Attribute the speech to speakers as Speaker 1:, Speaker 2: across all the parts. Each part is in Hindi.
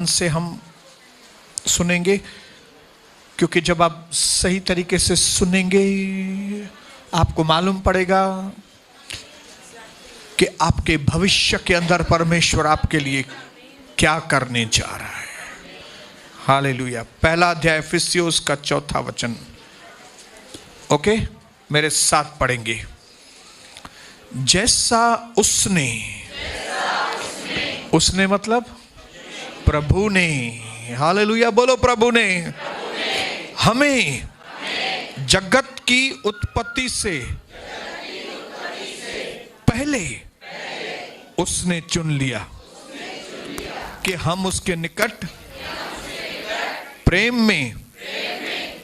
Speaker 1: से हम सुनेंगे, क्योंकि जब आप सही तरीके से सुनेंगे आपको मालूम पड़ेगा कि आपके भविष्य के अंदर परमेश्वर आपके लिए क्या करने जा रहा है। हालेलुया। पहला अध्याय इफिसियोस का 4 वचन, ओके, मेरे साथ पढ़ेंगे। जैसा उसने मतलब प्रभु ने, हालेलुया बोलो, प्रभु ने हमें जगत की उत्पत्ति से पहले उसने चुन लिया कि हम उसके निकट प्रेम में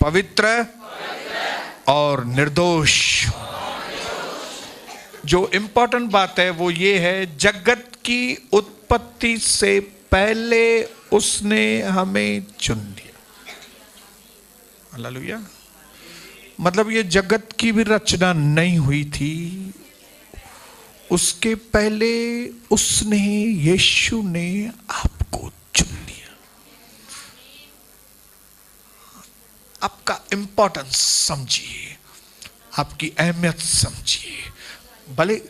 Speaker 1: पवित्र और निर्दोष। जो इंपॉर्टेंट बात है वो ये है, जगत की उत्पत्ति से पहले उसने हमें चुन लिया। हालेलुया। मतलब ये जगत की भी रचना नहीं हुई थी, उसके पहले उसने, यीशु ने आपको चुन लिया। आपका इंपॉर्टेंस समझिए, आपकी अहमियत समझिए। भले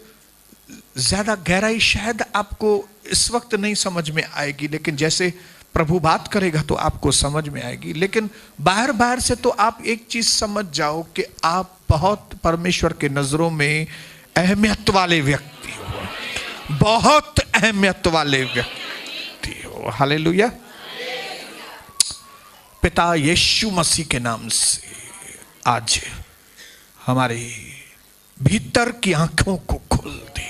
Speaker 1: ज्यादा गहराई शायद आपको इस वक्त नहीं समझ में आएगी, लेकिन जैसे प्रभु बात करेगा तो आपको समझ में आएगी। लेकिन बाहर से तो आप एक चीज समझ जाओ कि आप बहुत परमेश्वर के नजरों में अहमियत वाले व्यक्ति हो, बहुत अहमियत वाले व्यक्ति हो। हालेलुया। पिता यीशु मसीह के नाम से आज हमारे भीतर की आंखों को खोल दे।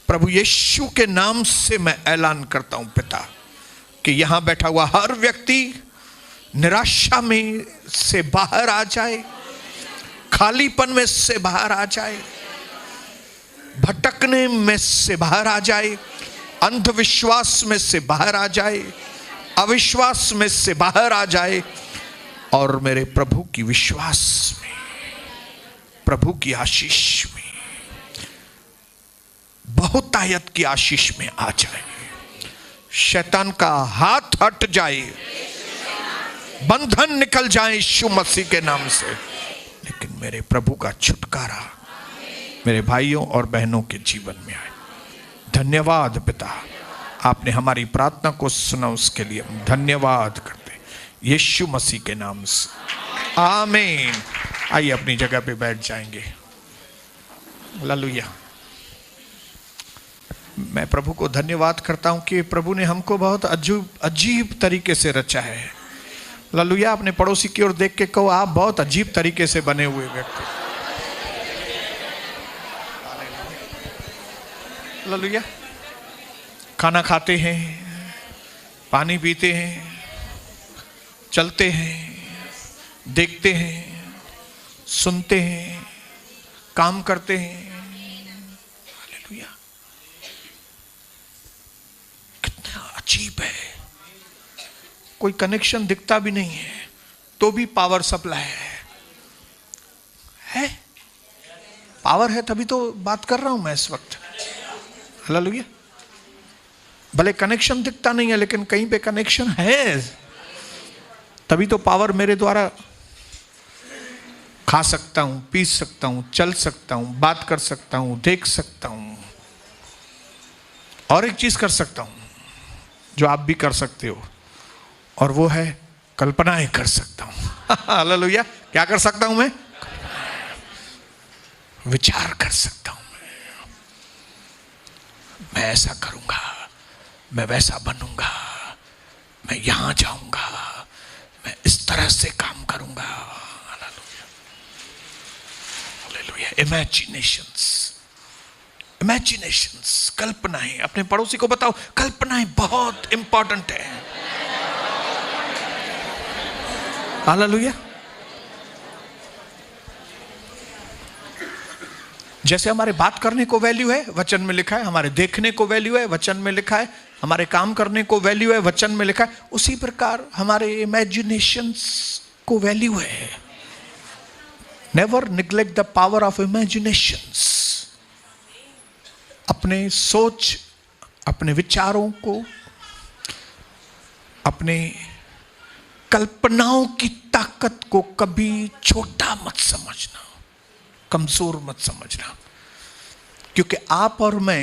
Speaker 1: प्रभु यीशु के नाम से मैं ऐलान करता हूं पिता कि यहां बैठा हुआ हर व्यक्ति निराशा में से बाहर आ जाए, खालीपन में से बाहर आ जाए, भटकने में से बाहर आ जाए, अंधविश्वास में से बाहर आ जाए, अविश्वास में से बाहर आ जाए और मेरे प्रभु की विश्वास में, प्रभु की आशीष में, बहुतायत की आशीष में आ जाए। शैतान का हाथ हट जाए, बंधन निकल जाए यीशु मसीह के नाम से। लेकिन मेरे प्रभु का छुटकारा मेरे भाइयों और बहनों के जीवन में आए। धन्यवाद पिता, आपने हमारी प्रार्थना को सुना, उसके लिए हम धन्यवाद करते यीशु मसीह के नाम से, आमीन। आइए अपनी जगह पे बैठ जाएंगे। हालेलुया। मैं प्रभु को धन्यवाद करता हूं कि प्रभु ने हमको बहुत अजीब तरीके से रचा है। हालेलुया। अपने पड़ोसी की ओर देख के कहो, आप बहुत अजीब तरीके से बने हुए व्यक्ति। हालेलुया। खाना खाते हैं, पानी पीते हैं, चलते हैं, देखते हैं, सुनते हैं, काम करते हैं। हालेलुया। कितना अजीब है। कोई कनेक्शन दिखता भी नहीं है तो भी पावर सप्लाई है। पावर है तभी तो बात कर रहा हूं मैं इस वक्त। हालेलुया। भले कनेक्शन दिखता नहीं है लेकिन कहीं पे कनेक्शन है, तभी तो पावर मेरे द्वारा खा सकता हूं, पी सकता हूं, चल सकता हूं, बात कर सकता हूं, देख सकता हूं। और एक चीज कर सकता हूं जो आप भी कर सकते हो, और वो है कल्पनाएं कर सकता हूं। हालेलुया। क्या कर सकता हूं मैं? विचार कर सकता हूं। मैं ऐसा करूंगा, मैं वैसा बनूंगा, मैं यहां जाऊंगा, मैं इस तरह से काम करूंगा। हालेलुया। हालेलुया। इमेजिनेशंस, कल्पनाएं। अपने पड़ोसी को बताओ, कल्पनाएं बहुत इंपॉर्टेंट है। हालेलुया। जैसे हमारे बात करने को वैल्यू है, वचन में लिखा है, हमारे देखने को वैल्यू है, वचन में लिखा है, हमारे काम करने को वैल्यू है, वचन में लिखा है, उसी प्रकार हमारे इमेजिनेशंस को वैल्यू है। Never neglect the power of imaginations. अपने सोच, अपने विचारों को अपने कल्पनाओं की ताकत को कभी छोटा मत समझना, कमजोर मत समझना, क्योंकि आप और मैं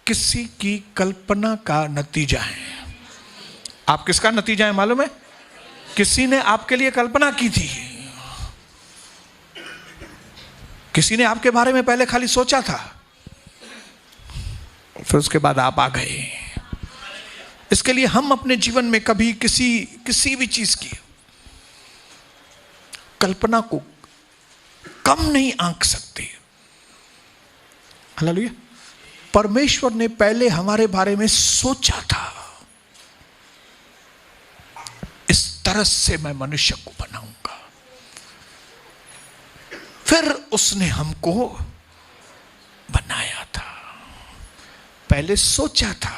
Speaker 1: किसी की कल्पना का नतीजा है। आप किसका नतीजा है मालूम है? किसी ने आपके लिए कल्पना की थी, किसी ने आपके बारे में पहले खाली सोचा था, फिर उसके बाद आप आ गए। इसके लिए हम अपने जीवन में कभी किसी भी चीज की कल्पना को कम नहीं आंक सकते। हालेलुया। परमेश्वर ने पहले हमारे बारे में सोचा था, इस तरह से मैं मनुष्य को बनाऊंगा। फिर उसने हमको बनाया था, पहले सोचा था।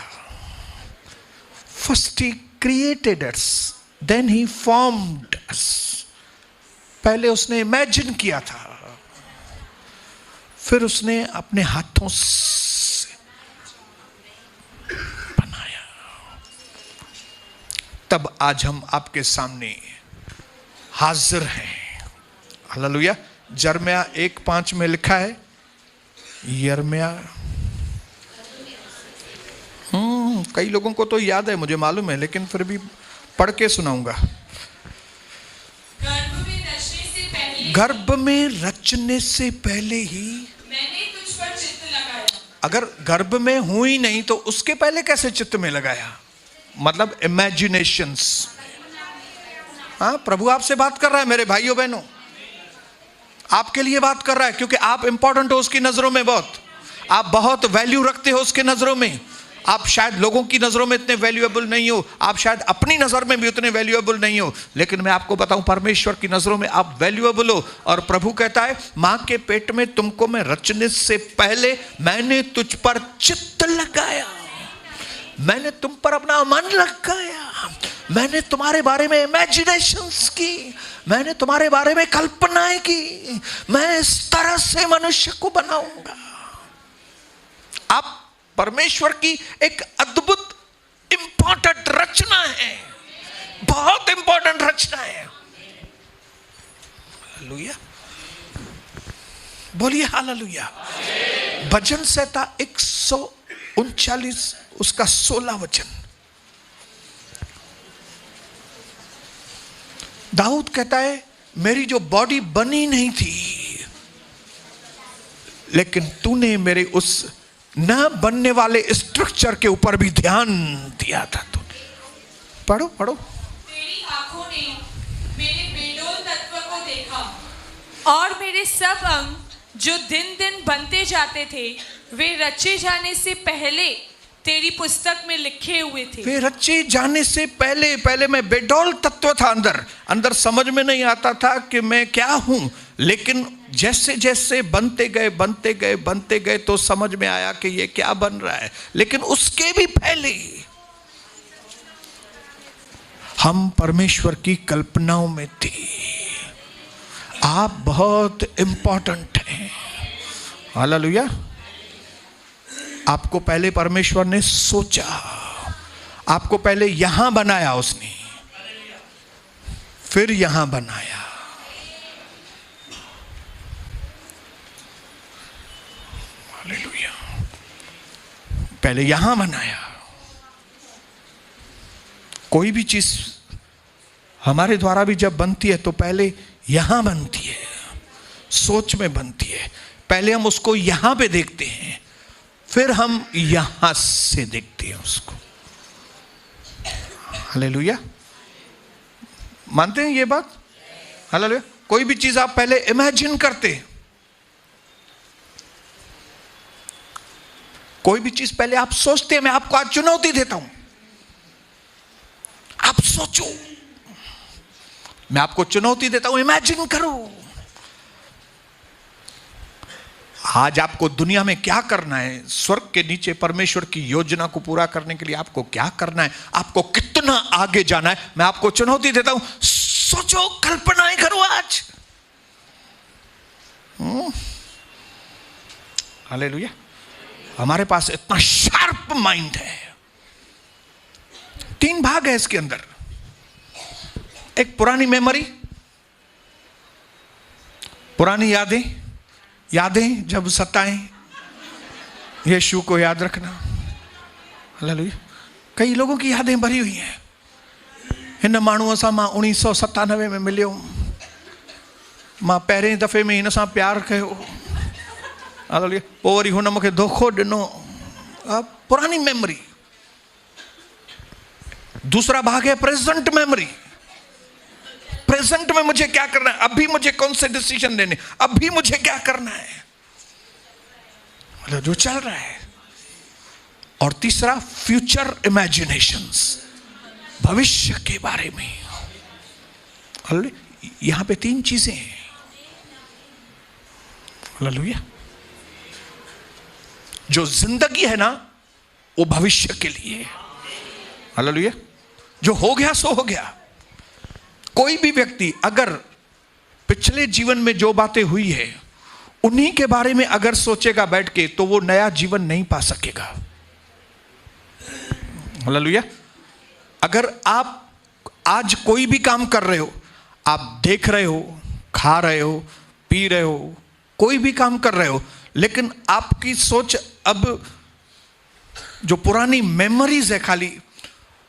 Speaker 1: First he created us, then he formed us. पहले उसने इमेजिन किया था, फिर उसने अपने हाथों से बनाया। तब आज हम आपके सामने हाजिर हैं। हालेलुया। यिर्मयाह 1:5 में लिखा है, यिर्मयाह, कई लोगों को तो याद है, मुझे मालूम है, लेकिन फिर भी पढ़ के सुनाऊंगा। गर्भ में रचने से पहले ही
Speaker 2: मैंने तुझ पर चित्त लगाया।
Speaker 1: अगर गर्भ में हुई नहीं तो उसके पहले कैसे चित्त में लगाया? मतलब इमेजिनेशंस। हाँ, प्रभु आपसे बात कर रहा है मेरे भाइयों बहनों, आपके लिए बात कर रहा है, क्योंकि आप इंपॉर्टेंट हो उसकी नजरों में, आप बहुत वैल्यू रखते हो उसके नजरों में। आप शायद लोगों की नजरों में इतने वैल्यूएबल नहीं हो, आप शायद अपनी नजर में भी उतने वैल्यूएबल नहीं हो, लेकिन मैं आपको बताऊं परमेश्वर की नजरों में आप वैल्यूएबल हो। और प्रभु कहता है, मां के पेट में तुमको मैं रचने से पहले मैंने तुझ पर चित्त लगाया, मैंने तुम पर अपना मन लगाया, मैंने तुम्हारे बारे में इमेजिनेशंस की, मैंने तुम्हारे बारे में कल्पनाएं की, मैं इस तरह से मनुष्य को बनाऊंगा। आप परमेश्वर की एक अद्भुत इंपॉर्टेंट रचना है, बहुत इंपॉर्टेंट रचना है। हालेलुया, बोलिए हालेलुया। भजन संहिता 139 उसका 16 वचन, दाऊद कहता है, मेरी जो बॉडी बनी नहीं थी, लेकिन तूने मेरे उस न बनने वाले स्ट्रक्चर के ऊपर भी ध्यान दिया था। तूने पढ़ो पढ़ो।
Speaker 2: तेरी आंखों ने मेरे बेडोल तत्व को देखा, और मेरे सब अंग जो दिन दिन बनते जाते थे, वे रचे जाने से पहले तेरी पुस्तक में लिखे हुए थे।
Speaker 1: वे रचे जाने से पहले मैं बेडौल तत्व था, अंदर समझ में नहीं आता था कि मैं क्या हूं, लेकिन जैसे जैसे बनते गए तो समझ में आया कि ये क्या बन रहा है। लेकिन उसके भी पहले हम परमेश्वर की कल्पनाओं में थे। आप बहुत इंपॉर्टेंट हैं। हालेलुया। आपको पहले परमेश्वर ने सोचा, आपको पहले यहां बनाया उसने, फिर यहां बनाया। हालेलुया। पहले यहां बनाया। कोई भी चीज हमारे द्वारा भी जब बनती है तो पहले यहां बनती है, सोच में बनती है। पहले हम उसको यहां पे देखते हैं, फिर हम यहां से देखते हैं उसको। हालेलुया। मानते हैं ये बात? हालेलुया। कोई भी चीज आप पहले इमेजिन करते हैं, कोई भी चीज पहले आप सोचते हैं। मैं आपको आज चुनौती देता हूं, आप सोचो। मैं आपको चुनौती देता हूं, इमेजिन करो। आज आपको दुनिया में क्या करना है, स्वर्ग के नीचे परमेश्वर की योजना को पूरा करने के लिए आपको क्या करना है, आपको कितना आगे जाना है, मैं आपको चुनौती देता हूं। सोचो, कल्पनाएं करो आज। हालेलुया। हमारे पास इतना शार्प माइंड है। 3 भाग है इसके अंदर। एक पुरानी मेमोरी, पुरानी यादें जब सताएं, यीशु को याद रखना। हालेलुया। कई लोगों की यादें भरी हुई हैं। हिन माण्हूअ सां मां 1997 में मिलियो, मां पहिरें दफ़े में हिन सां प्यार कयो, हालेलुया, पोइ वरी हुन मूंखे धोखो ॾिनो। पुरानी मेमोरी। दूसरा भाग है प्रेजेंट मेमोरी। प्रेजेंट में मुझे क्या करना है, अभी मुझे कौन से डिसीजन लेने, अभी मुझे क्या करना है, मतलब जो चल रहा है। और तीसरा फ्यूचर इमेजिनेशंस, भविष्य के बारे में। यहां पे 3 चीजें हैं। हालेलुया। जो जिंदगी है ना वो भविष्य के लिए। हालेलुया। जो हो गया सो हो गया। कोई भी व्यक्ति अगर पिछले जीवन में जो बातें हुई है उन्हीं के बारे में अगर सोचेगा बैठ के, तो वो नया जीवन नहीं पा सकेगा। हालेलुया। अगर आप आज कोई भी काम कर रहे हो, आप देख रहे हो, खा रहे हो, पी रहे हो, कोई भी काम कर रहे हो, लेकिन आपकी सोच अब जो पुरानी मेमोरीज है खाली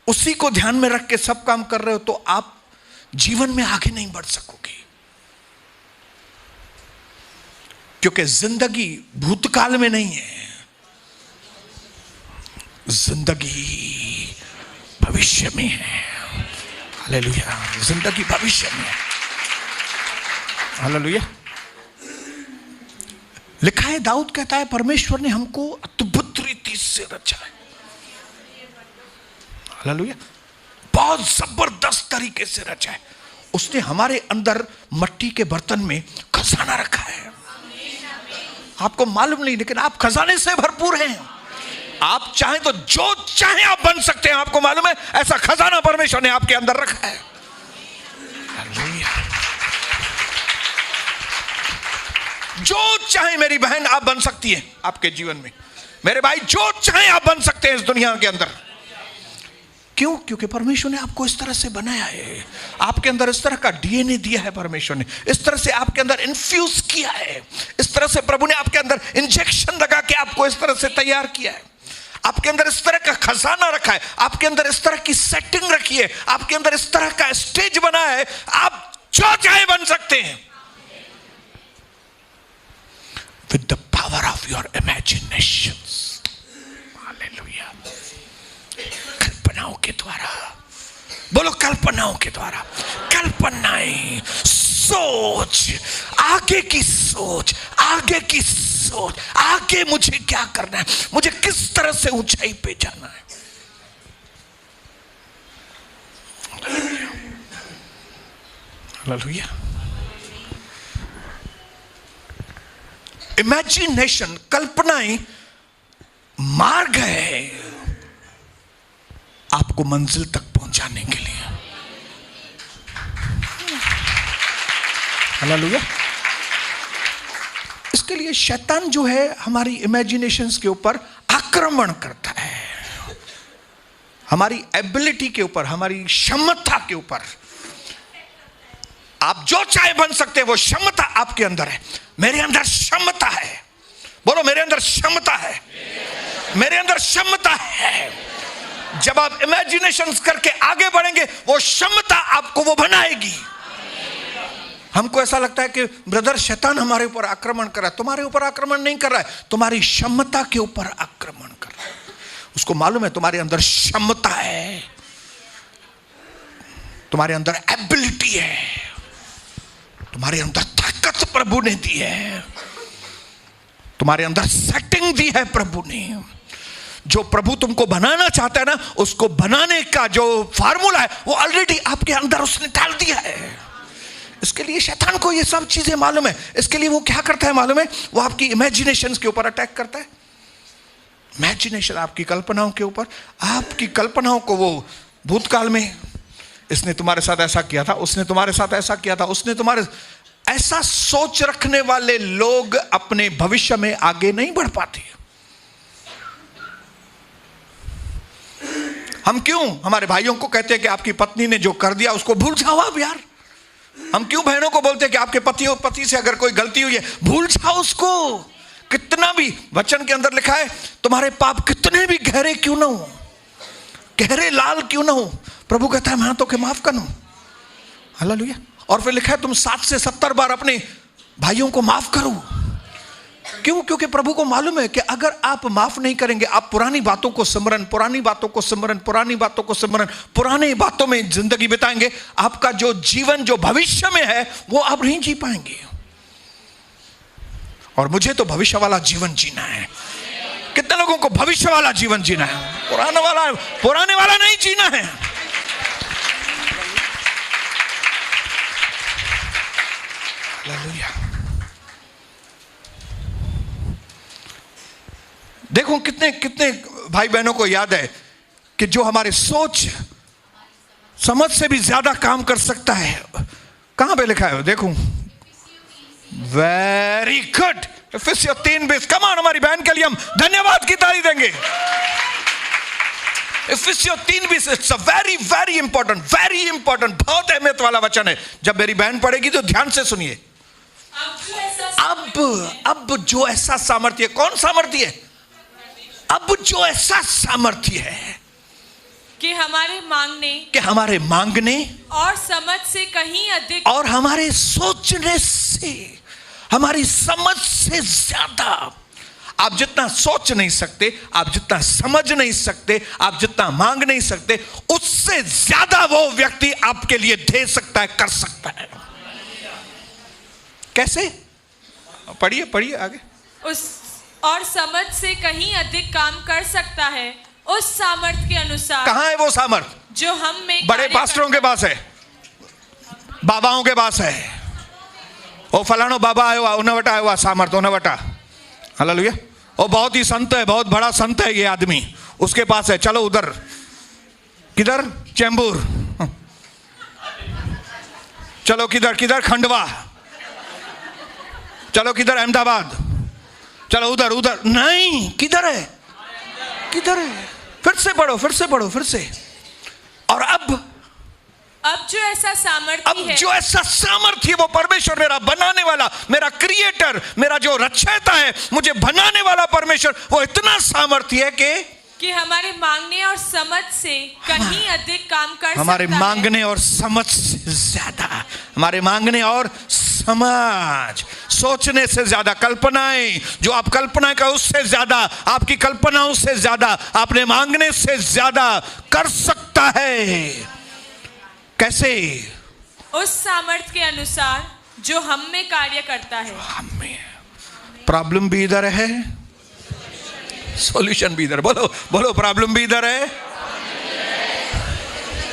Speaker 1: उसी को ध्यान में रख के सब काम कर रहे हो, तो आप जीवन में आगे नहीं बढ़ सकोगे। क्योंकि जिंदगी भूतकाल में नहीं है, जिंदगी भविष्य में है। हालेलुया। जिंदगी भविष्य में है। हालेलुया। लिखा है, दाऊद कहता है, परमेश्वर ने हमको अद्भुत रीति से रचा है। हालेलुया। बहुत जबरदस्त तरीके से रचा है। उसने हमारे अंदर मट्टी के बर्तन में खजाना रखा है। आपको मालूम नहीं, लेकिन आप खजाने से भरपूर हैं। आप चाहें तो जो चाहें आप बन सकते हैं। आपको मालूम है, ऐसा खजाना परमेश्वर ने आपके अंदर रखा है। हालेलुया। जो चाहे मेरी बहन आप बन सकती है आपके जीवन में। मेरे भाई, जो चाहे आप बन सकते हैं इस दुनिया के अंदर। क्यों? क्योंकि परमेश्वर ने आपको इस तरह से बनाया है। आपके अंदर इस तरह का डीएनए दिया है परमेश्वर ने, इस तरह से आपके अंदर इन्फ्यूज किया है, इस तरह से प्रभु ने आपके अंदर इंजेक्शन लगा के आपको इस तरह से तैयार किया है। आपके अंदर इस तरह का खजाना रखा है, आपके अंदर इस तरह की सेटिंग रखी है, आपके अंदर इस तरह का स्टेज बना है। आप जो चाहे बन सकते हैं with the power of your imaginations. Hallelujah. कल्पनाओं के द्वारा। बोलो, कल्पनाओं के द्वारा। कल्पनाएं, सोच, आगे की सोच, आगे की सोच, आगे मुझे क्या करना है, मुझे किस तरह से ऊंचाई पे जाना है। हालेलुया। इमेजिनेशन, कल्पनाएं मार्ग है आपको मंजिल तक पहुंचाने के लिए। हालेलुया। इसके लिए शैतान जो है हमारी इमेजिनेशंस के ऊपर आक्रमण करता है, हमारी एबिलिटी के ऊपर, हमारी क्षमता के ऊपर। आप जो चाहे बन सकते हैं, वो क्षमता आपके अंदर है। मेरे अंदर क्षमता है। बोलो, मेरे अंदर क्षमता है। मेरे अंदर क्षमता है। जब आप इमेजिनेशंस करके आगे बढ़ेंगे, वो क्षमता आपको वो बनाएगी। हमको ऐसा लगता है कि ब्रदर, शैतान हमारे ऊपर आक्रमण कर रहा है। तुम्हारे ऊपर आक्रमण नहीं कर रहा है, तुम्हारी क्षमता के ऊपर आक्रमण कर रहा है। उसको मालूम है तुम्हारे अंदर क्षमता है, तुम्हारे अंदर एबिलिटी है, तुम्हारे अंदर ताकत प्रभु ने दी है, तुम्हारे अंदर सेटिंग दी है प्रभु ने। जो प्रभु तुमको बनाना चाहता है ना, उसको बनाने का जो फार्मूला है वो ऑलरेडी आपके अंदर उसने डाल दिया है। इसके लिए शैतान को ये सब चीजें मालूम है। इसके लिए वो क्या करता है मालूम है? वो आपकी इमेजिनेशंस के ऊपर अटैक करता है। इमेजिनेशन, आपकी कल्पनाओं के ऊपर। आपकी कल्पनाओं को वो भूतकाल में इसने तुम्हारे साथ ऐसा किया था, उसने तुम्हारे साथ ऐसा किया था, उसने तुम्हारे ऐसा सोच रखने वाले लोग अपने भविष्य में आगे नहीं बढ़ पाते। हम क्यों हमारे भाइयों को कहते हैं कि आपकी पत्नी ने जो कर दिया उसको भूल जाओ आप यार। हम क्यों बहनों को बोलते हैं कि आपके पति से अगर कोई गलती हुई है भूल जाओ उसको। कितना भी वचन के अंदर लिखा है, तुम्हारे पाप कितने भी गहरे क्यों ना हो, गहरे लाल क्यों ना हो, प्रभु कहता है मैं तो के माफ करूं। हालेलुया। और फिर लिखा है तुम 7 से 70 बार अपने भाइयों को माफ करो। क्यों? क्योंकि प्रभु को मालूम है कि अगर आप माफ नहीं करेंगे, आप पुरानी बातों को सिमरन, पुरानी बातों को सिमरन, पुरानी बातों को सिमरन, पुरानी बातों में जिंदगी बिताएंगे, आपका जो जीवन जो भविष्य में है वो आप नहीं जी पाएंगे। और मुझे तो भविष्य वाला जीवन जीना है। कितने लोगों को भविष्य वाला जीवन जीना है? पुराने वाला नहीं जीना है। हालेलुया। देखो कितने कितने भाई बहनों को याद है कि जो हमारे सोच समझ से भी ज्यादा काम कर सकता है। कहां पे लिखा है देखो, वेरी गुड, इफिसियों 3:20। कम ऑन, हमारी बहन के लिए हम धन्यवाद की ताली देंगे। इफिसियों 3:20, it's a very very important, very important, बहुत अहमियत वाला वचन है। जब मेरी बहन पढ़ेगी तो ध्यान से सुनिए। अब जो ऐसा सामर्थ्य, कौन सामर्थ्य है? अब जो ऐसा सामर्थ्य है
Speaker 2: कि हमारे मांगने
Speaker 1: और
Speaker 2: समझ से कहीं अधिक,
Speaker 1: और हमारे सोचने से, हमारी समझ से ज्यादा। आप जितना सोच नहीं सकते, आप जितना समझ नहीं सकते, आप जितना मांग नहीं सकते, उससे ज्यादा वो व्यक्ति आपके लिए दे सकता है, कर सकता है। कैसे? पढ़िए पढ़िए आगे।
Speaker 2: और समझ से कहीं अधिक काम कर सकता है उस सामर्थ के अनुसार।
Speaker 1: कहां है वो सामर्थ?
Speaker 2: जो हम में
Speaker 1: बड़े पास्टरों के पास है, बाबाओं के पास है। ओ फलानो बाबा आया, उन्हें आया सामर्थ, उन्हें बटा। हालेलुया। वो बहुत ही संत है, बहुत बड़ा संत है ये आदमी, उसके पास है। चलो उधर, किधर? चैम्बूर। चलो किधर किधर? खंडवा। चलो किधर? अहमदाबाद। चलो उधर उधर। नहीं, किधर है? किधर है? फिर से पढ़ो, फिर से पढ़ो, फिर से। और अब
Speaker 2: जो ऐसा सामर्थ्य है,
Speaker 1: जो ऐसा सामर्थ्य, वो परमेश्वर, मेरा बनाने वाला, मेरा क्रिएटर, मेरा जो रचयिता है, मुझे बनाने वाला परमेश्वर, वो इतना सामर्थ्य है कि
Speaker 2: हमारे मांगने और समझ से कहीं अधिक काम कर सकता है।
Speaker 1: हमारे मांगने और समझ से ज्यादा, हमारे मांगने और समझ, सोचने से ज्यादा, कल्पनाएं, जो आप कल्पना का उससे ज्यादा, आपकी कल्पनाओं से ज्यादा, आपने मांगने से ज्यादा कर सकता है। कैसे?
Speaker 2: उस सामर्थ्य के अनुसार जो हम में कार्य करता है।
Speaker 1: हम में। प्रॉब्लम भी इधर है, सॉल्यूशन भी इधर। बोलो बोलो, प्रॉब्लम भी इधर है,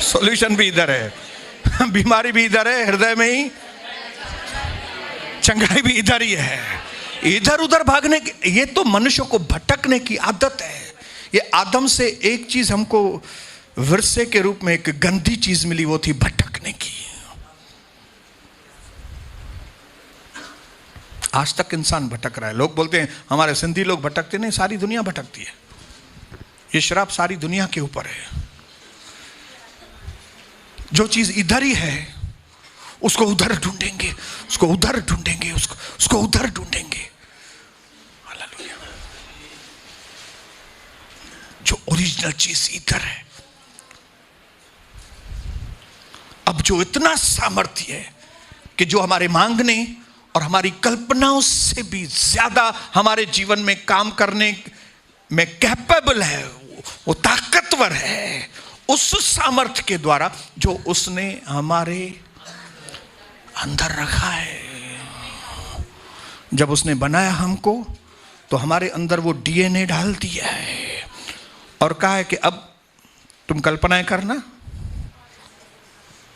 Speaker 1: सॉल्यूशन भी इधर है। बीमारी भी इधर है, हृदय में ही चंगाई भी इधर ही है। इधर उधर भागने की, ये तो मनुष्य को भटकने की आदत है। ये आदम से एक चीज हमको विरसे के रूप में एक गंदी चीज मिली, वो थी भटकने की। आज तक इंसान भटक रहा है। लोग बोलते हैं हमारे सिंधी लोग भटकते नहीं, सारी दुनिया भटकती है। ये श्राप सारी दुनिया के ऊपर है। जो चीज इधर ही है उसको उधर ढूंढेंगे, उसको उधर ढूंढेंगे, उसको उधर ढूंढेंगे। हालेलुया। जो ओरिजिनल चीज इधर है। अब जो इतना सामर्थ्य है कि जो हमारे मांगने और हमारी कल्पनाओं से भी ज्यादा हमारे जीवन में काम करने में कैपेबल है, वो ताकतवर है, उस सामर्थ्य के द्वारा जो उसने हमारे अंदर रखा है। जब उसने बनाया हमको तो हमारे अंदर वो डीएनए डाल दिया है और कहा है कि अब तुम कल्पनाएं करना,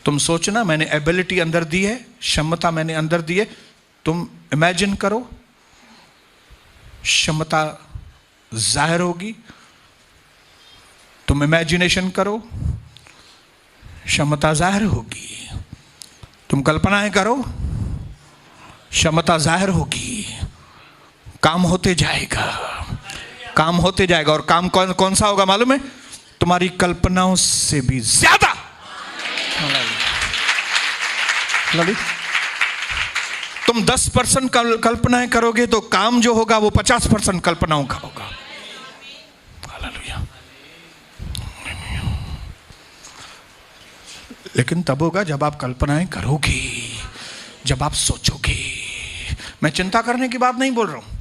Speaker 1: तुम सोचना, मैंने एबिलिटी अंदर दी है, क्षमता मैंने अंदर दी है, तुम इमेजिन करो, क्षमता जाहिर होगी। तुम इमेजिनेशन करो, क्षमता जाहिर होगी। तुम कल्पनाएं करो, क्षमता जाहिर होगी। काम होते जाएगा, काम होते जाएगा। और काम कौन सा होगा मालूम है? तुम्हारी कल्पनाओं से भी ज्यादा। तुम 10% कल्पनाएं करोगे तो काम जो होगा वो 50% कल्पनाओं का होगा। हालेलुया। लेकिन तब होगा जब आप कल्पनाएं करोगे, जब आप सोचोगे। मैं चिंता करने की बात नहीं बोल रहा हूं।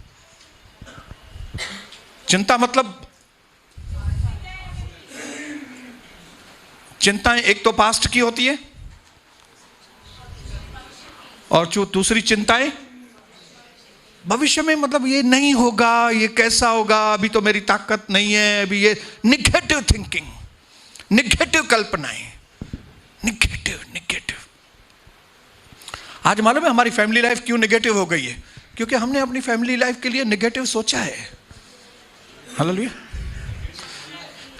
Speaker 1: चिंता मतलब चिंताएं एक तो पास्ट की होती है और जो दूसरी चिंताएं भविष्य में, मतलब ये नहीं होगा, ये कैसा होगा, अभी तो मेरी ताकत नहीं है, अभी ये निगेटिव थिंकिंग, निगेटिव कल्पनाएं, निगेटिव। आज मालूम है हमारी फैमिली लाइफ क्यों निगेटिव हो गई है? क्योंकि हमने अपनी फैमिली लाइफ के लिए निगेटिव सोचा है। हालेलुया।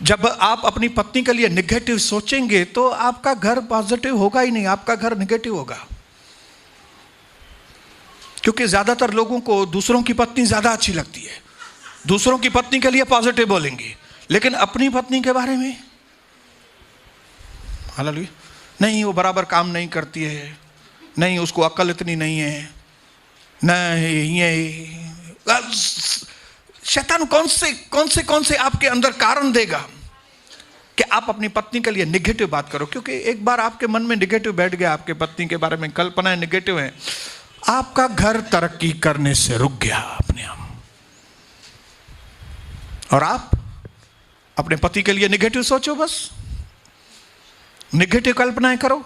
Speaker 1: जब आप अपनी पत्नी के लिए निगेटिव सोचेंगे तो आपका घर पॉजिटिव होगा ही नहीं, आपका घर निगेटिव होगा। क्योंकि ज्यादातर लोगों को दूसरों की पत्नी ज्यादा अच्छी लगती है, दूसरों की पत्नी के लिए पॉजिटिव बोलेंगे, लेकिन अपनी पत्नी के बारे में हालेलुया, नहीं वो बराबर काम नहीं करती है, नहीं उसको अक्ल इतनी नहीं है, नहीं ये शैतान कौन से आपके अंदर कारण देगा कि आप अपनी पत्नी के लिए निगेटिव बात करो। क्योंकि एक बार आपके मन में निगेटिव बैठ गया, आपके पत्नी के बारे में कल्पनाएं निगेटिव है, आपका घर तरक्की करने से रुक गया अपने आप। और आप अपने पति के लिए निगेटिव सोचो, बस निगेटिव कल्पनाएं करो।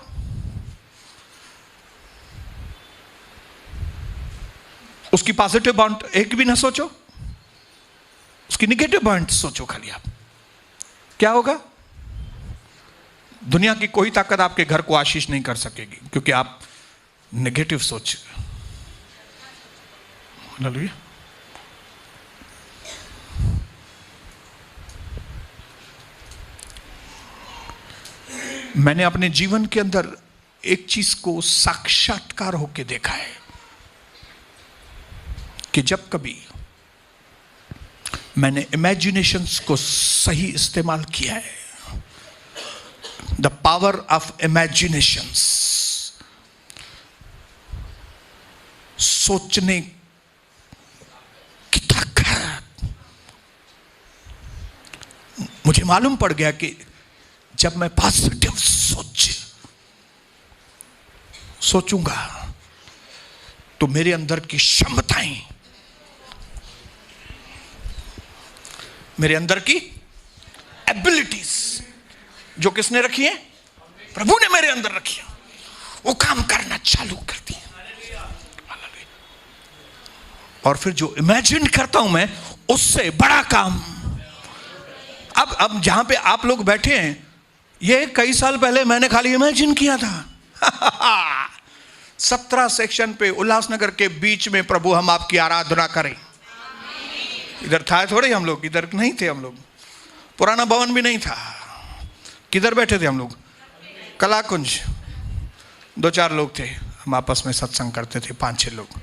Speaker 1: उसकी पॉजिटिव पॉइंट एक भी ना सोचो, उसकी निगेटिव पॉइंट सोचो खाली आप। क्या होगा? दुनिया की कोई ताकत आपके घर को आशीष नहीं कर सकेगी, क्योंकि आप नेगेटिव सोच। हालेलुया। मैंने अपने जीवन के अंदर एक चीज को साक्षात्कार होकर देखा है कि जब कभी मैंने इमेजिनेशंस को सही इस्तेमाल किया है, द पावर ऑफ इमेजिनेशंस, सोचने की ताकत, मुझे मालूम पड़ गया कि जब मैं पॉजिटिव सोचूंगा तो मेरे अंदर की क्षमताएं, मेरे अंदर की एबिलिटीज जो किसने रखी है? प्रभु ने मेरे अंदर रखी है, वो काम करना चालू कर दिया। और फिर जो इमेजिन करता हूं मैं, उससे बड़ा काम। अब जहां पे आप लोग बैठे हैं, ये कई साल पहले मैंने खाली इमेजिन किया था। 17 सेक्शन पे उल्लासनगर के बीच में प्रभु हम आपकी आराधना करें। इधर था थोड़े हम लोग, इधर नहीं थे हम लोग, पुराना भवन भी नहीं था। किधर बैठे थे हम लोग? कलाकुंज। 2-4 लोग थे, हम आपस में सत्संग करते थे, 5-6 लोग।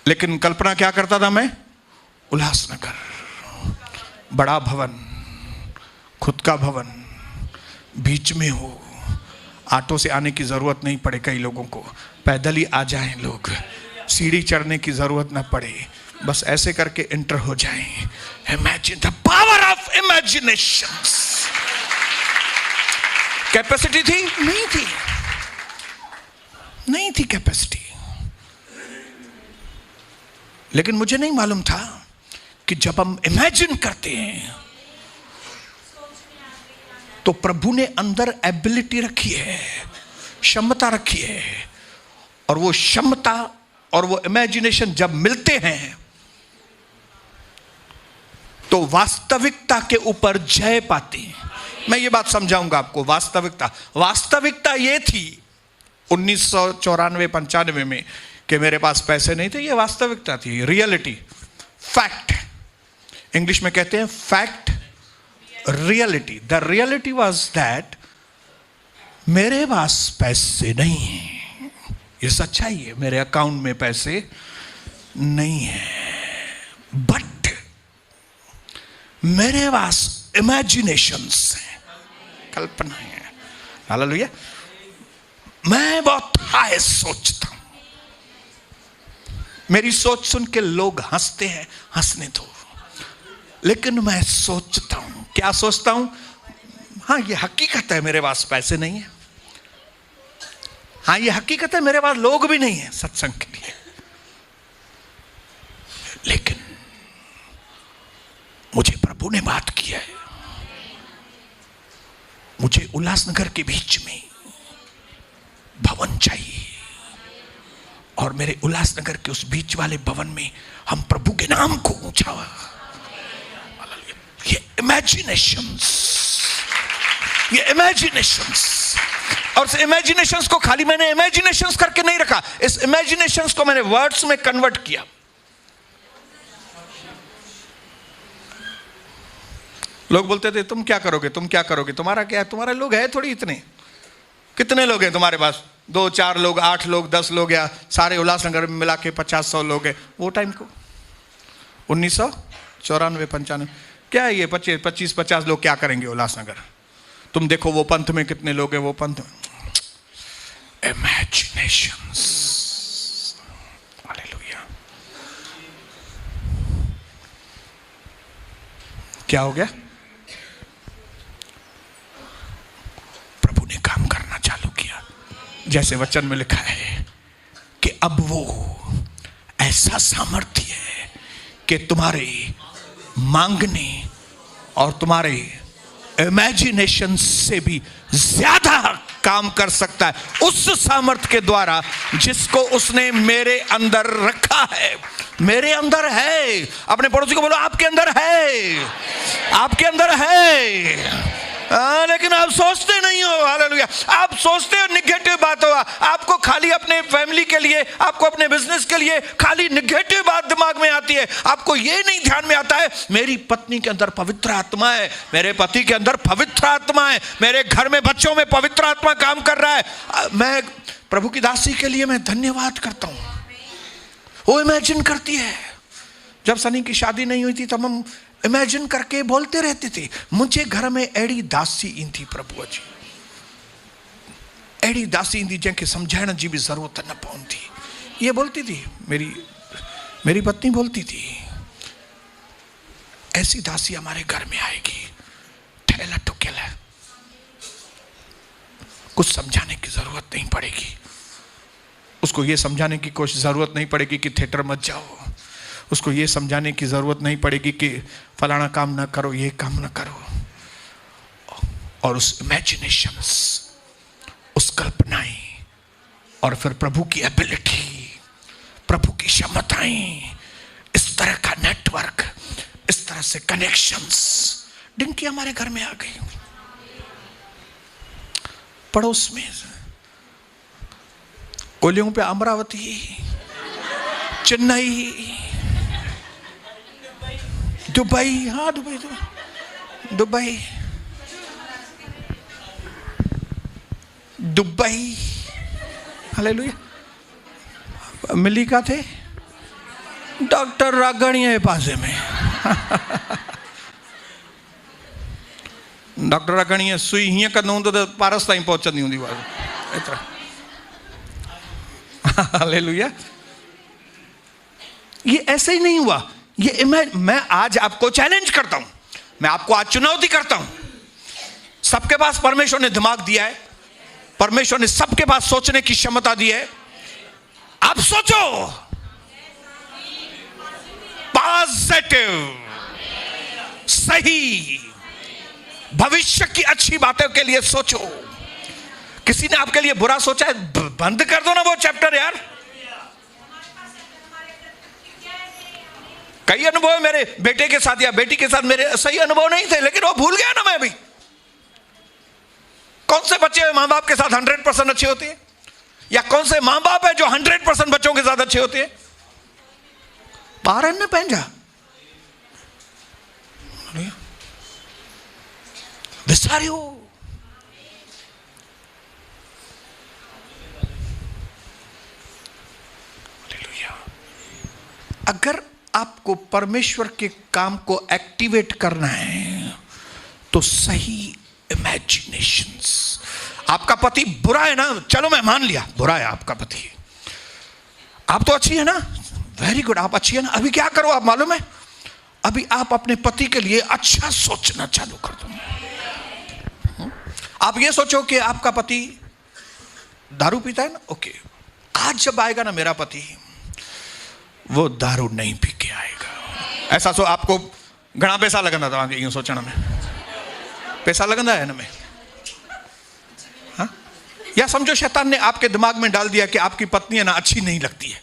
Speaker 1: लेकिन कल्पना क्या करता था मैं? उल्लासनगर, बड़ा भवन, खुद का भवन, बीच में हो, ऑटो से आने की जरूरत नहीं पड़े, कई लोगों को पैदल ही आ जाएं लोग, सीढ़ी चढ़ने की जरूरत ना पड़े, बस ऐसे करके एंटर हो जाएं। Imagine the power of imaginations. Capacity थी? नहीं थी कैपेसिटी। लेकिन मुझे नहीं मालूम था कि जब हम इमेजिन करते हैं तो प्रभु ने अंदर एबिलिटी रखी है, क्षमता रखी है, और वो क्षमता और वो इमेजिनेशन जब मिलते हैं तो वास्तविकता के ऊपर जय पाती है। मैं ये बात समझाऊंगा आपको। वास्तविकता ये थी 1994-95 में कि मेरे पास पैसे नहीं थे, ये वास्तविकता थी, रियलिटी, फैक्ट। इंग्लिश में कहते हैं fact, reality. The reality was that मेरे पास पैसे नहीं है, ये सच्चाई है, मेरे अकाउंट में पैसे नहीं है, बट मेरे पास इमेजिनेशंस हैं, कल्पनाएं हैं। हालेलुया। मैं बहुत हाय सोचता हूं, मेरी सोच सुन के लोग हंसते हैं, हंसने दो, लेकिन मैं सोचता हूं। क्या सोचता हूं? हाँ, ये हकीकत है मेरे पास पैसे नहीं है, हाँ ये हकीकत है मेरे पास लोग भी नहीं है सत्संग के लिए, लेकिन मुझे प्रभु ने बात की है, मुझे उल्लासनगर के बीच में भवन चाहिए, और मेरे उल्लासनगर के उस बीच वाले भवन में हम प्रभु के नाम को ऊंचा। ये इमेजिनेशंस, और इस इमेजिनेशंस को खाली मैंने इमेजिनेशंस करके नहीं रखा, इस इमेजिनेशंस को मैंने वर्ड्स में कन्वर्ट किया। लोग बोलते थे तुम क्या करोगे, तुम क्या करोगे, तुम्हारा क्या है, तुम्हारे लोग है थोड़ी इतने, कितने लोग हैं तुम्हारे पास, 2 4 लोग, 8 लोग, 10 लोग, या सारे उल्लासनगर में मिला के 50-100 लोग हैं। वो टाइम को 1994-95 क्या है ये 25-50 लोग क्या करेंगे उल्लासनगर? तुम देखो वो पंथ में कितने लोग हैं, वो पंथ में। इमेजिनेशंस। हालेलुया। क्या हो गया? प्रभु ने काम करना चालू किया, जैसे वचन में लिखा है कि अब वो ऐसा सामर्थ्य है कि तुम्हारे मांगने और तुम्हारे इमेजिनेशन से भी ज्यादा काम कर सकता है, उस सामर्थ्य के द्वारा जिसको उसने मेरे अंदर रखा है। मेरे अंदर है। अपने पड़ोसी को बोलो आपके अंदर है, आपके अंदर है। लेकिन आप सोचते नहीं हो। हालेलुया। आप सोचते हो निगेटिव बात होगा, आपको खाली अपने फैमिली के लिए, आपको अपने बिजनेस के लिए खाली निगेटिव बात दिमाग में आती है। आपको ये नहीं ध्यान में आता है मेरी पत्नी के अंदर पवित्र आत्मा है, मेरे पति के अंदर पवित्र आत्मा है, मेरे घर में बच्चों में पवित्र आत्मा काम कर रहा है। मैं प्रभु की दासी के लिए मैं धन्यवाद करता हूं। वो इमेजिन करती है। जब सनी की शादी नहीं हुई थी तब हम इमेजिन करके बोलते रहते थे, मुझे घर में एड़ी दासी ईंदी प्रभु जी, एड़ी दासी ईंदी जंहिंखे समझाइण जी भी जरूरत न पवंदी। ये बोलती थी मेरी पत्नी बोलती थी, ऐसी दासी हमारे घर में आएगी, ठेला ठुकेला, कुछ समझाने की जरूरत नहीं पड़ेगी, उसको ये समझाने की कोई जरूरत नहीं पड़ेगी कि थिएटर मत जाओ, उसको ये समझाने की ज़रूरत नहीं पड़ेगी कि फलाना काम ना करो, ये काम ना करो। और उस इमेजिनेशंस, उस कल्पनाएं, और फिर प्रभु की एबिलिटी, प्रभु की क्षमताएं, इस तरह का नेटवर्क, इस तरह से कनेक्शंस, डिंकी हमारे घर में आ गई। पड़ोस में कोलियों पे अमरावती, चेन्नई, दुबई, हाँ दुबई, हालेलुया। मिली का थे डॉक्टर रागणिया पासे में। डॉक्टर रागणिया सुई हीअं कंदो हूंदो त पारस ताईं पहुचंदी हूंदी एतिरा। हालेलुया। ये ऐसे ही नहीं हुआ। ये मैं आज आपको चैलेंज करता हूं, मैं आपको आज चुनौती करता हूं। सबके पास परमेश्वर ने दिमाग दिया है, परमेश्वर ने सबके पास सोचने की क्षमता दी है। आप सोचो, पॉजिटिव, सही, भविष्य की अच्छी बातों के लिए सोचो। किसी ने आपके लिए बुरा सोचा है, बंद कर दो ना वो चैप्टर यार। कई अनुभव मेरे बेटे के साथ या बेटी के साथ मेरे सही अनुभव नहीं थे, लेकिन वो भूल गया ना मैं भी। कौन से बच्चे मां बाप के साथ 100% अच्छे होते हैं, या कौन से मां बाप है जो 100% बच्चों के साथ अच्छे होते हैं? ॿारनि न पंहिंजा विसारियो। अगर आपको परमेश्वर के काम को एक्टिवेट करना है तो सही इमेजिनेशंस। आपका पति बुरा है ना, चलो मैं मान लिया बुरा है आपका पति, आप तो अच्छी है ना, वेरी गुड, आप अच्छी है ना। अभी क्या करो आप मालूम है, अभी आप अपने पति के लिए अच्छा सोचना चालू कर दो। आप ये सोचो कि आपका पति दारू पीता है ना, ओके, आज जब आएगा ना मेरा पति, वो दारू नहीं पी के आएगा। ऐसा सो आपको घना पैसा लगना था यूं सोचना में, पैसा लगना है ना में, हाँ? या समझो शैतान ने आपके दिमाग में डाल दिया कि आपकी पत्नी है ना अच्छी नहीं लगती है,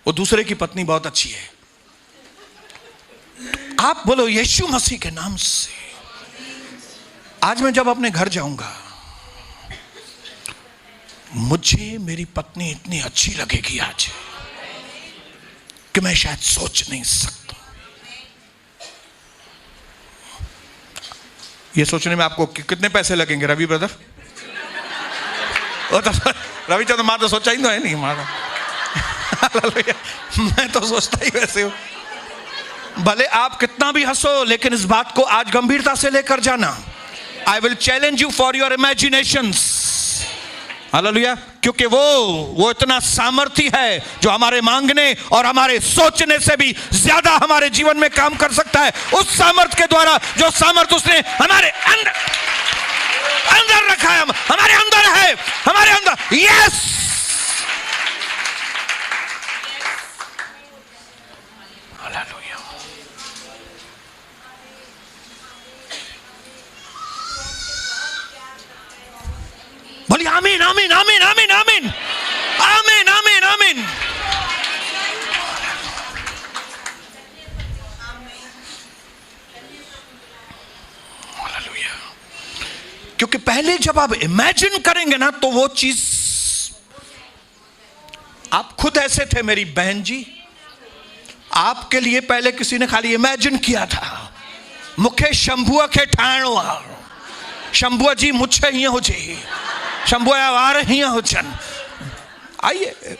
Speaker 1: वो दूसरे की पत्नी बहुत अच्छी है। आप बोलो यीशु मसीह के नाम से, आज मैं जब अपने घर जाऊंगा, मुझे मेरी पत्नी इतनी अच्छी लगेगी आज कि मैं शायद सोच नहीं सकता। ये सोचने में आपको कितने पैसे लगेंगे रवि ब्रदर? रवि तो मां तो सोचा ही तो है नहीं मां। मैं तो सोचता ही वैसे हूं। भले आप कितना भी हंसो, लेकिन इस बात को आज गंभीरता से लेकर जाना। I will challenge you for your imaginations. Hallelujah. क्योंकि वो इतना सामर्थी है जो हमारे मांगने और हमारे सोचने से भी ज्यादा हमारे जीवन में काम कर सकता है, उस सामर्थ के द्वारा जो सामर्थ उसने हमारे अंदर रखा है, हमारे अंदर है, हमारे अंदर। Yes, hallelujah. बोलिए आमीन आमीन आमीन आमीन आमीन आमीन आमीन आमीन। हालेलुया। क्योंकि पहले जब आप इमेजिन करेंगे ना, तो वो चीज, आप खुद ऐसे थे मेरी बहन जी, आपके लिए पहले किसी ने खाली इमेजिन किया था, मुखे शंभुआ के ठाणो, शंभुआ जी मुझे ही हो जी, शंभुआ आ रही हो चन। आइए,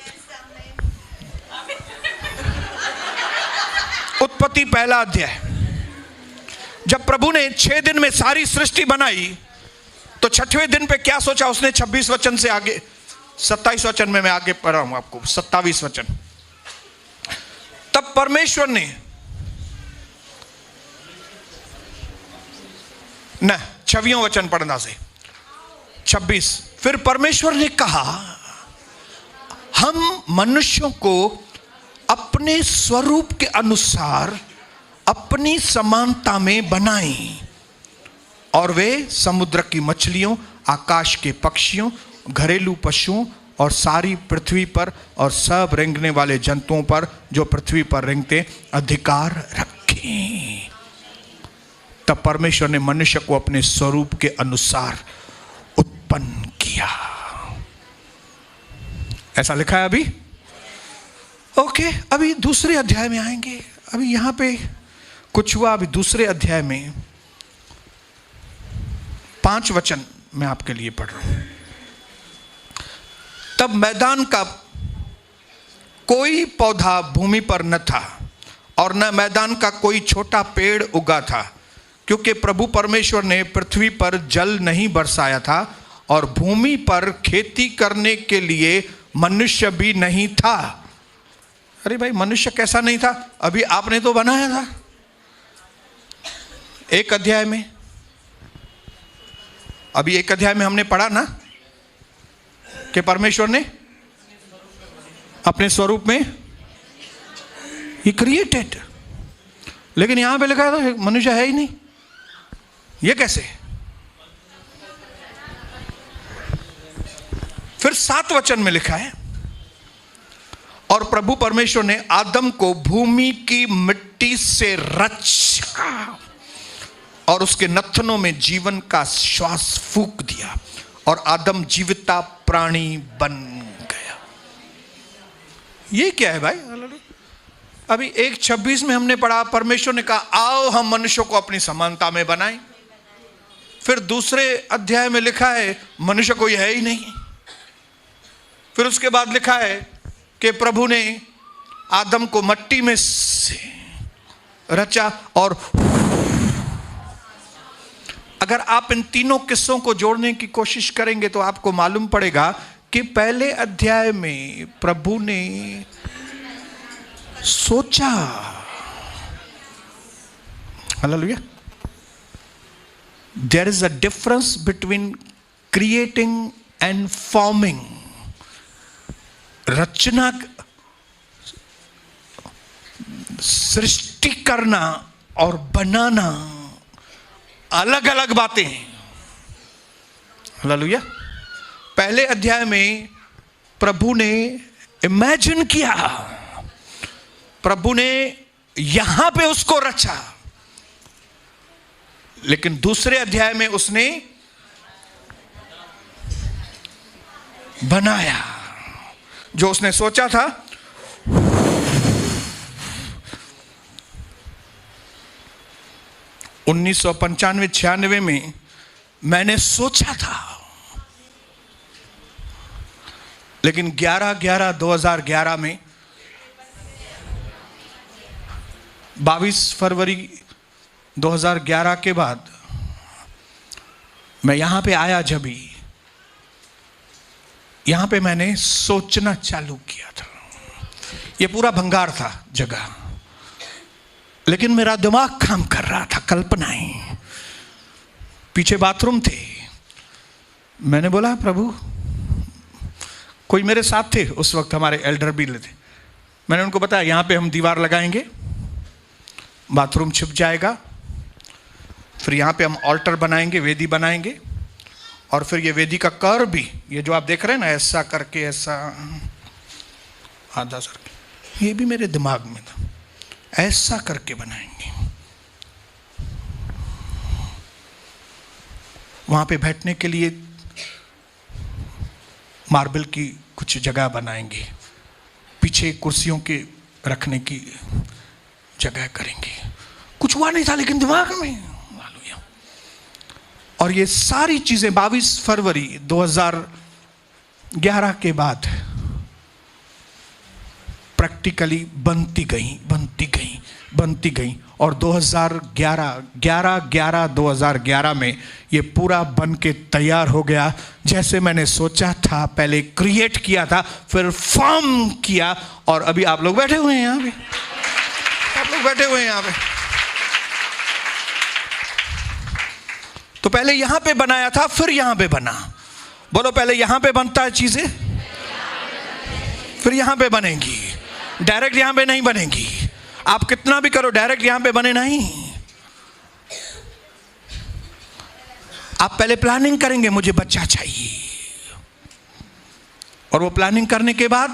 Speaker 1: उत्पत्ति पहला अध्याय। जब प्रभु ने 6 दिन में सारी सृष्टि बनाई, तो 6वें दिन पे क्या सोचा उसने? 26 वचन से आगे, 27 वचन में मैं आगे पढ़ रहा हूं आपको, 27 वचन। तब परमेश्वर ने न 26वां वचन पढ़ना से 26। फिर परमेश्वर ने कहा, हम मनुष्यों को अपने स्वरूप के अनुसार अपनी समानता में बनाएं, और वे समुद्र की मछलियों, आकाश के पक्षियों, घरेलू पशुओं और सारी पृथ्वी पर और सब रेंगने वाले जंतुओं पर जो पृथ्वी पर रेंगते अधिकार रखें। तब परमेश्वर ने मनुष्य को अपने स्वरूप के अनुसार उत्पन्न किया। ऐसा लिखा है अभी। ओके, अभी दूसरे अध्याय में आएंगे। अभी यहां पे कुछ हुआ। अभी दूसरे अध्याय में 5 वचन मैं आपके लिए पढ़ रहा हूं। तब मैदान का कोई पौधा भूमि पर न था, और न मैदान का कोई छोटा पेड़ उगा था, क्योंकि प्रभु परमेश्वर ने पृथ्वी पर जल नहीं बरसाया था, और भूमि पर खेती करने के लिए मनुष्य भी नहीं था। अरे भाई, मनुष्य कैसा नहीं था? अभी आपने तो बनाया था 1 अध्याय में। अभी 1 अध्याय में हमने पढ़ा ना कि परमेश्वर ने अपने स्वरूप में ही क्रिएटेड, लेकिन यहां पे लिखा है मनुष्य है ही नहीं। ये कैसे? फिर 7 वचन में लिखा है, और प्रभु परमेश्वर ने आदम को भूमि की मिट्टी से रचा और उसके नथनों में जीवन का श्वास फूंक दिया, और आदम जीविता प्राणी बन गया। ये क्या है भाई? अभी 1:26 में हमने पढ़ा, परमेश्वर ने कहा आओ हम मनुष्य को अपनी समानता में बनाएं। फिर दूसरे अध्याय में लिखा है मनुष्य कोई है ही नहीं। फिर उसके बाद लिखा है कि प्रभु ने आदम को मट्टी में से रचा और अगर आप इन तीनों किस्सों को जोड़ने की कोशिश करेंगे तो आपको मालूम पड़ेगा कि पहले अध्याय में प्रभु ने सोचा, hallelujah. There is a difference between creating and forming. रचना, सृष्टि करना और बनाना अलग अलग बातें हैं। हालेलुया। पहले अध्याय में प्रभु ने इमेजिन किया, प्रभु ने यहां पे उसको रचा, लेकिन दूसरे अध्याय में उसने बनाया। जो उसने सोचा था, उन्नीस 95-96 में मैंने सोचा था, लेकिन 11/11/2011 में 22 फरवरी 2011 के बाद मैं यहां पे आया, जब भी यहां पे मैंने सोचना चालू किया था। ये पूरा भंगार था जगह, लेकिन मेरा दिमाग काम कर रहा था, कल्पनाएं। पीछे बाथरूम थे। मैंने बोला, प्रभु, कोई मेरे साथ थे उस वक्त, हमारे एल्डर भी थे। मैंने उनको बताया, यहां पे हम दीवार लगाएंगे, बाथरूम छिप जाएगा, फिर यहां पे हम ऑल्टर बनाएंगे, वेदी बनाएंगे, और फिर ये वेदी का कर्व भी, ये जो आप देख रहे हैं ना, ऐसा करके, ऐसा आधा सर, ये भी मेरे दिमाग में था, ऐसा करके बनाएंगे। वहां पे बैठने के लिए मार्बल की कुछ जगह बनाएंगे, पीछे कुर्सियों के रखने की जगह करेंगे। कुछ हुआ नहीं था, लेकिन दिमाग में। और ये सारी चीजें 22 फरवरी 2011 के बाद प्रैक्टिकली बनती गई, और 11/11/2011 में ये पूरा बन के तैयार हो गया। जैसे मैंने सोचा था, पहले क्रिएट किया था, फिर फॉर्म किया, और अभी आप लोग बैठे हुए हैं यहां पे, आप लोग बैठे हुए हैं यहां पे। तो पहले यहां पे बनाया था, फिर यहां पे बना। बोलो, पहले यहां पे बनता है चीजें, फिर यहां पे बनेंगी। डायरेक्ट यहां पे नहीं बनेंगी। आप कितना भी करो, डायरेक्ट यहां पे बने नहीं। आप पहले प्लानिंग करेंगे, मुझे बच्चा चाहिए, और वो प्लानिंग करने के बाद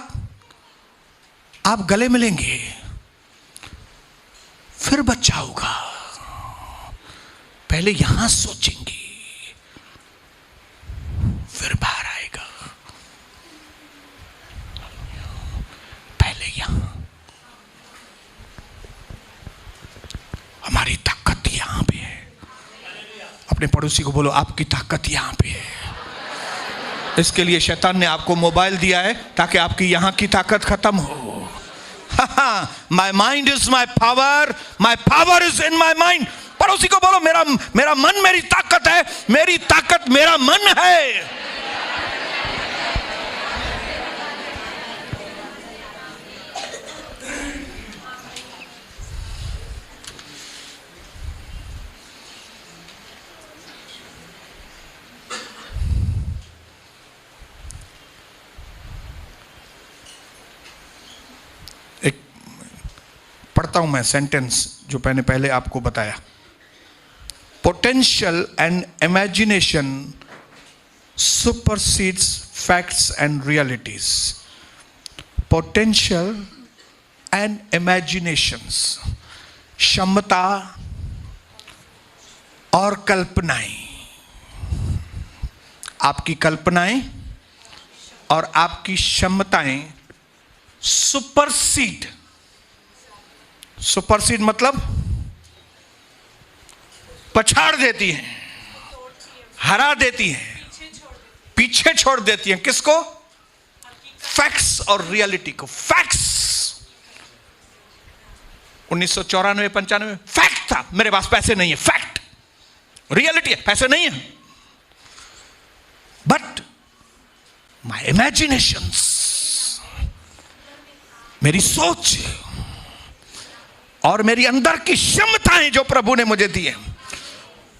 Speaker 1: आप गले मिलेंगे, फिर बच्चा होगा। पहले यहां सोचेंगे, फिर बाहर आएगा। पहले यहां। हमारी ताकत यहां पे है। अपने पड़ोसी को बोलो, आपकी ताकत यहां पे है। इसके लिए शैतान ने आपको मोबाइल दिया है, ताकि आपकी यहां की ताकत खत्म हो। My mind is my power is in my mind. पड़ोसी को बोलो, मेरा मन मेरी ताकत है, मेरी ताकत मेरा मन है। एक पढ़ता हूं मैं सेंटेंस जो मैंने पहले आपको बताया। Potential and imagination supersedes facts and realities. Potential and imaginations, क्षमता और कल्पनाएं। आपकी कल्पनाएं और आपकी क्षमताएं सुपरसीड मतलब पछाड़ देती हैं, हरा देती हैं, पीछे छोड़ देती हैं। किसको? फैक्ट्स और रियलिटी को। फैक्ट्स 1994-95 फैक्ट था, मेरे पास पैसे नहीं है, फैक्ट। रियलिटी है, पैसे नहीं है, बट माई इमेजिनेशंस, मेरी सोच और मेरी अंदर की क्षमताएं जो प्रभु ने मुझे दी है,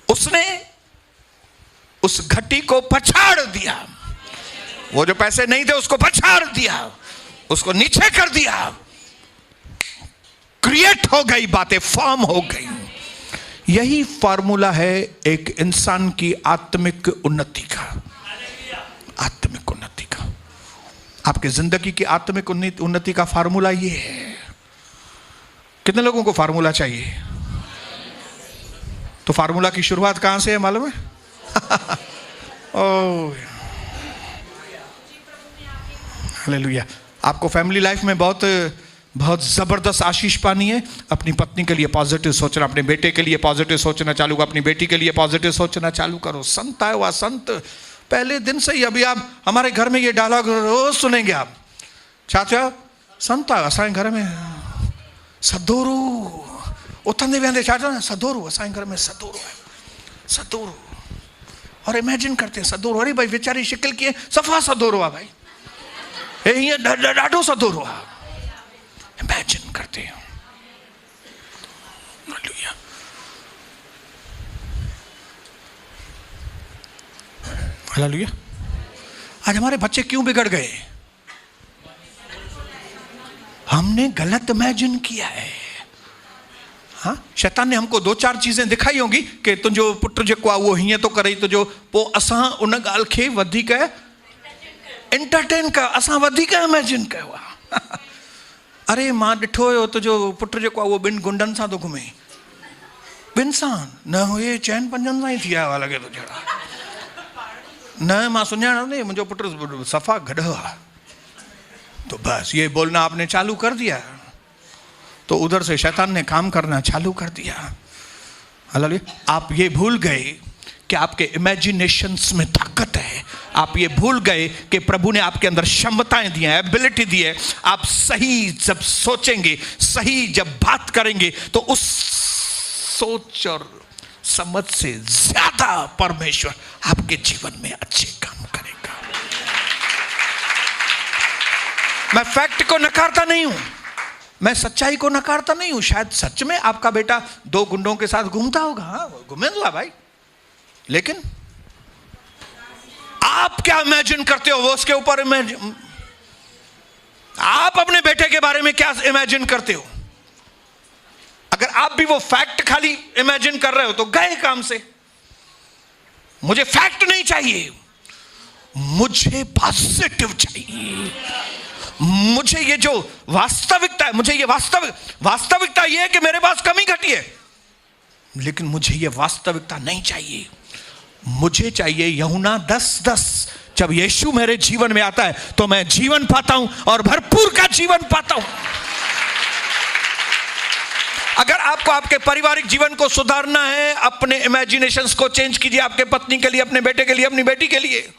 Speaker 1: उसने उस घटी को पछाड़ दिया। वो जो पैसे नहीं थे उसको पछाड़ दिया, उसको नीचे कर दिया, क्रिएट हो गई बातें, फॉर्म हो गई। यही फॉर्मूला है एक इंसान की आत्मिक उन्नति का, आत्मिक उन्नति का। आपकी जिंदगी की आत्मिक उन्नति का फार्मूला ये है। कितने लोगों को फार्मूला चाहिए? तो फार्मूला की शुरुआत कहां से है मालूम है? Oh hallelujah. आपको फैमिली लाइफ में बहुत बहुत जबरदस्त आशीष पानी है। अपनी पत्नी के लिए पॉजिटिव सोचना, अपने बेटे के लिए पॉजिटिव सोचना चालू करो, अपनी बेटी के लिए पॉजिटिव सोचना चालू करो। संत आए हुआ संत पहले दिन से ही, अभी आप हमारे घर में ये डायलॉग रोज सुनेंगे आप, चाचा संत आया असांजे घर में सदोरू उथंदे वेंदे, चाचा सदोरू असांजे घर में सदोरू है, सदोरू। और इमेजिन करते हैं सदोरू, अरे भाई बेचारी शिकल की सफ़ा सदोरू आहे भाई, ये ॾाढो सदोरू आहे, इमेजिन करते हैं। हालेलुया। हालेलुया। आज हमारे बच्चे क्यों बिगड़ गए? हमने गलत इमेजिन किया है। हाँ, शैतान ने हमको दो चार चीजें दिखाई होंगी कि तुंहिंजो पुट जेको आहे वो हीअं तो करे, तुंहिंजो पोइ असां उन ॻाल्हि खे वधीक एंटरटेन कयो, असां वधीक इमेजिन कयो आहे। अरे मां ॾिठो हुयो तुंहिंजो पुट जेको आहे वो ॿिनि गुंडनि सां थो घुमे, ॿिनि सां न, उहे चइनि पंजनि सां ई थी आया हुआ लॻे थो जहिड़ा। न मां सुञाणा नहीं, मुझे पुट सफ़ा गढ़ है। तो बस ये बोलना आपने चालू कर दिया, तो उधर से शैतान ने काम करना चालू कर दिया। हालेलुया। आप ये भूल गए कि आपके इमेजिनेशंस में ताकत है। आप ये भूल गए कि प्रभु ने आपके अंदर क्षमताएं दी हैं, एबिलिटी दी है। आप सही जब सोचेंगे, सही जब बात करेंगे, तो उस सोच और समझ से ज्यादा परमेश्वर आपके जीवन में अच्छे काम करेगा। मैं फैक्ट को नकारता नहीं हूं, मैं सच्चाई को नकारता नहीं हूं। शायद सच में आपका बेटा दो गुंडों के साथ घूमता होगा, हाँ घूमेगा भाई, लेकिन आप क्या इमेजिन करते हो वो उसके ऊपर आप अपने बेटे के बारे में क्या इमेजिन करते हो? अगर आप भी वो फैक्ट खाली इमेजिन कर रहे हो तो गए काम से। मुझे फैक्ट नहीं चाहिए, मुझे पॉजिटिव चाहिए। मुझे ये जो वास्तविकता है, मुझे ये वास्तविकता ये है कि मेरे पास कमी घटी है, लेकिन मुझे ये वास्तविकता नहीं चाहिए। मुझे चाहिए यूहन्ना 10:10, जब यीशु मेरे जीवन में आता है तो मैं जीवन पाता हूं और भरपूर का जीवन पाता हूं। अगर आपको आपके पारिवारिक जीवन को सुधारना है, अपने इमेजिनेशंस को चेंज कीजिए। आपके पत्नी के लिए, अपने बेटे के लिए, अपनी बेटी के लिए।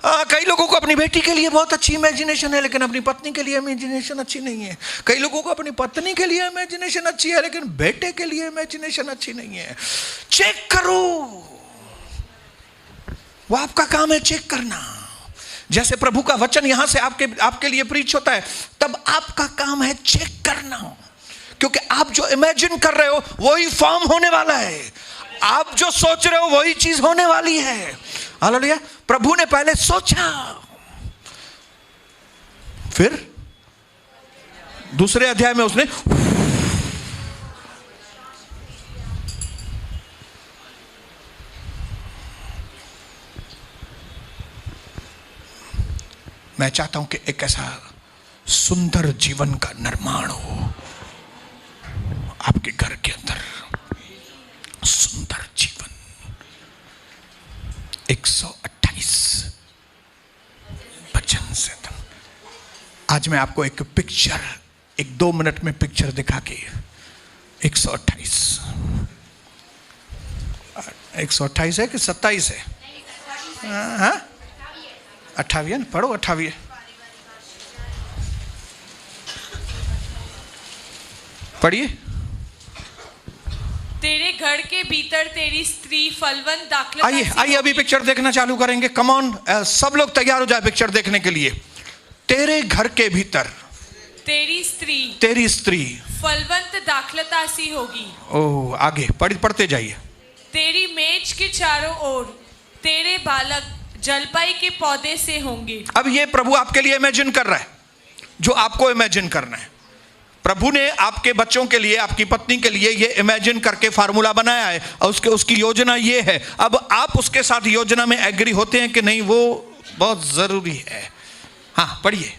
Speaker 1: कई लोगों को अपनी बेटी के लिए बहुत अच्छी इमेजिनेशन है, लेकिन अपनी पत्नी के लिए इमेजिनेशन अच्छी नहीं है। कई लोगों को अपनी पत्नी के लिए इमेजिनेशन अच्छी है, लेकिन बेटे के लिए इमेजिनेशन अच्छी नहीं है। चेक करो, वो आपका काम है चेक करना। जैसे प्रभु का वचन यहां से आपके लिए प्रीच होता है, तब आपका काम है चेक करना, क्योंकि आप जो इमेजिन कर रहे हो वही फॉर्म होने वाला है। आप जो सोच रहे हो वही चीज होने वाली है। हालेलुया। प्रभु ने पहले सोचा, फिर दूसरे अध्याय में उसने मैं चाहता हूं कि एक ऐसा सुंदर जीवन का निर्माण हो आपके घर के अंदर। सुंदर जीवन। 128 वचन से। आज मैं आपको एक पिक्चर, एक 2 मिनट में पिक्चर दिखा के 128 है कि 27 है? हाँ 28 है, पढ़ो 28। पढ़िए।
Speaker 2: तेरे घर के भीतर तेरी स्त्री फलवंत दाखलता
Speaker 1: आइए अभी पिक्चर देखना चालू करेंगे। कम ऑन, सब लोग तैयार हो जाए पिक्चर देखने के लिए। तेरे घर के भीतर तेरी स्त्री
Speaker 2: फलवंत दाखलता सी होगी।
Speaker 1: ओह, आगे पढ़ते जाइए।
Speaker 2: तेरी मेज के चारों ओर तेरे बालक जलपाई के पौधे से होंगे।
Speaker 1: अब ये प्रभु आपके लिए इमेजिन कर रहा है जो आपको इमेजिन करना है। प्रभु ने आपके बच्चों के लिए, आपकी पत्नी के लिए ये इमेजिन करके फार्मूला बनाया है और उसकी योजना ये है। अब आप उसके साथ योजना में एग्री होते हैं कि नहीं, वो बहुत जरूरी है। हाँ, पढ़िए।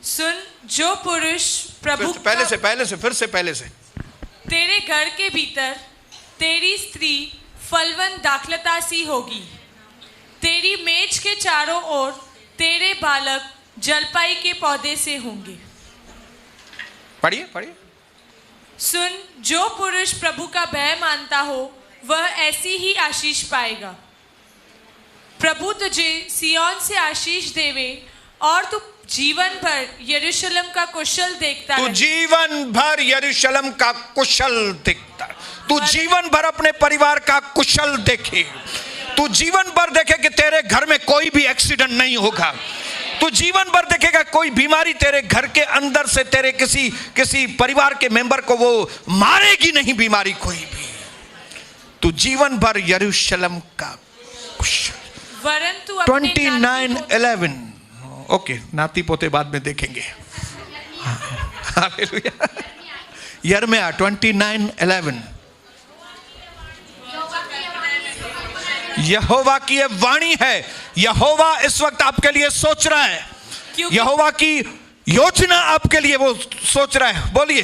Speaker 2: सुन, जो पुरुष प्रभु
Speaker 1: पहले से
Speaker 2: तेरे घर के भीतर तेरी स्त्री फलवंत दाखलता सी होगी। तेरी मेज के चारों ओर तेरे बालक जलपाई के पौधे से होंगे।
Speaker 1: पढ़िए।
Speaker 2: सुन, जो पुरुष प्रभु का भय मानता हो वह ऐसी ही आशीष पाएगा। प्रभु तुझे सिय्योन से आशीष देवे और तू जीवन भर यरूशलेम का कुशल देखता
Speaker 1: तू जीवन भर यरूशलेम का कुशल देखता। तू जीवन भर अपने परिवार का कुशल देखे। तू जीवन भर देखे कि तेरे घर में कोई भी एक्सीडेंट नहीं होगा। तू जीवन भर देखेगा कोई बीमारी तेरे घर के अंदर से तेरे किसी परिवार के मेंबर को वो मारेगी नहीं, बीमारी कोई भी। तू जीवन भर यरूशलेम का कुशल।
Speaker 2: वरन तू
Speaker 1: 29:11। ओके, नाती पोते बाद में देखेंगे। हालेलुया। यिर्मयाह 29:11। यहोवा की ये वाणी है। यहोवा इस वक्त आपके लिए सोच रहा है। यहोवा की योजना आपके लिए वो सोच रहा है। बोलिए।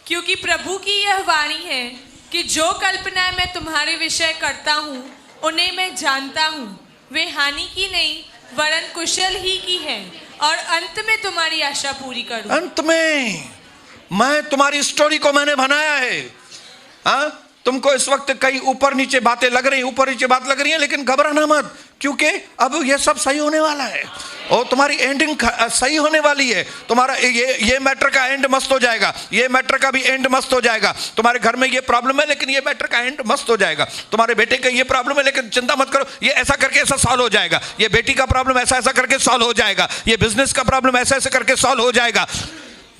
Speaker 2: क्योंकि प्रभु की यह वाणी है कि जो कल्पनाएं मैं तुम्हारे विषय करता हूँ उन्हें मैं जानता हूँ। वे हानि की नहीं वरन कुशल ही की है, और अंत में तुम्हारी आशा पूरी करूं।
Speaker 1: अंत में मैं तुम्हारी स्टोरी को मैंने बनाया है। हाँ, तुमको इस वक्त कई ऊपर नीचे बातें लग रही हैं, लेकिन घबराना मत, क्योंकि अब ये सब सही होने वाला है और तुम्हारी एंडिंग सही होने वाली है। तुम्हारा ये मैटर का एंड मस्त हो जाएगा। ये मैटर का भी एंड मस्त हो जाएगा। तुम्हारे घर में ये प्रॉब्लम है, लेकिन ये मैटर का एंड मस्त हो जाएगा। तुम्हारे बेटे का ये प्रॉब्लम है, लेकिन चिंता मत करो, ये ऐसा करके ऐसा सॉल्व हो जाएगा। ये बेटी का प्रॉब्लम ऐसा करके सॉल्व हो जाएगा। ये बिजनेस का प्रॉब्लम ऐसा करके सॉल्व हो जाएगा।